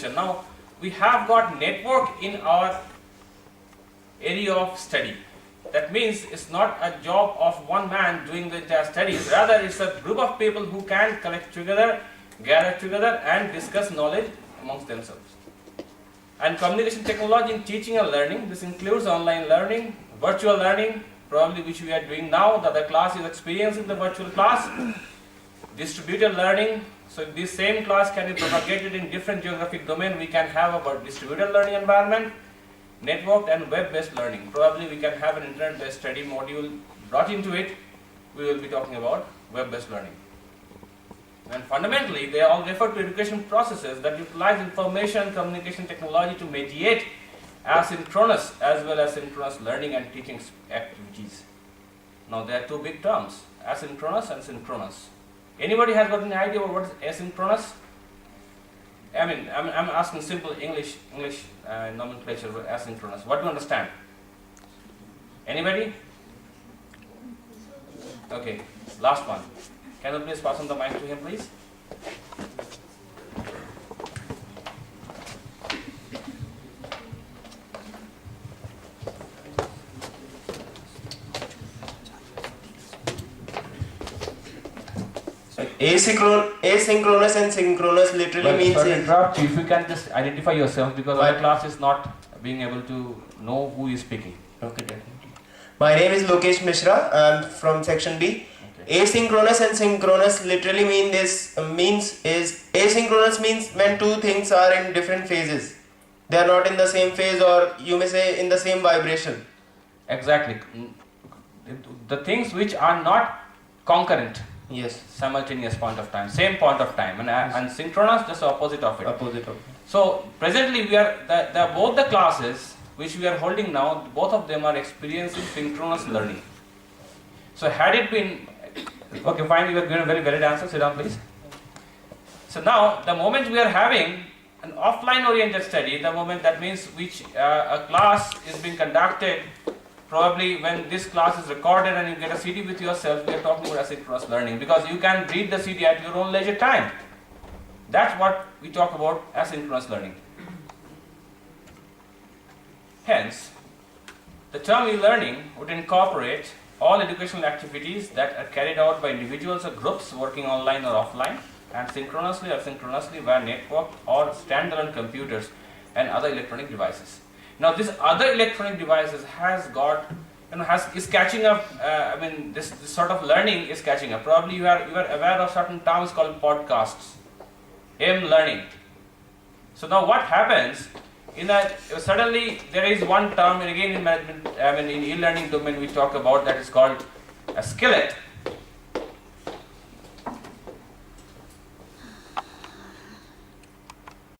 future. Now, we have got network in our area of study. That means it's not a job of one man doing the entire studies, rather it's a group of people who can collect together, gather together and discuss knowledge amongst themselves. And communication technology in teaching and learning, this includes online learning, virtual learning, probably which we are doing now, that the class is experiencing the virtual class, distributed learning, so this same class can be propagated in different geographic domain, we can have a distributed learning environment, networked and web-based learning, probably we can have an internet-based study module brought into it, we will be talking about web-based learning. And fundamentally, they all refer to education processes that utilize information communication technology to mediate asynchronous as well as synchronous learning and teaching activities. Now, there are two big terms, asynchronous and synchronous. Anybody has got any idea about what is asynchronous? I mean, I'm asking simple English nomenclature for asynchronous. What do you understand? Anybody? Okay, last one. Can you please pass on the mic to him, please? Asynchronous and synchronous literally means. Sorry to interrupt you. If you can just identify yourself, because our class is not being able to know who is speaking. Okay, definitely. My name is Lokesh Mishra. I am from section B. Okay. Asynchronous and synchronous literally means asynchronous means when two things are in different phases. They are not in the same phase, or you may say in the same vibration. Exactly. The things which are not concurrent. Yes. Simultaneous point of time, same point of time, and synchronous, just opposite of it. Opposite of it. So presently we are both the classes which we are holding now, both of them are experiencing synchronous learning. So had it been okay, fine, you are giving a very valid answer. Sit down, please. So now the moment we are having an offline oriented study, the moment that means which a class is being conducted. Probably when this class is recorded and you get a CD with yourself, we are talking about asynchronous learning, because you can read the CD at your own leisure time. That's what we talk about asynchronous learning. Hence, the term e-learning would incorporate all educational activities that are carried out by individuals or groups working online or offline, and synchronously or asynchronously via networked or standalone computers and other electronic devices. Now, this other electronic devices has got, is catching up. This sort of learning is catching up. Probably you are aware of certain terms called podcasts, m-learning. So now, what happens? Suddenly there is one term, and again in e-learning domain we talk about, that is called a skillet.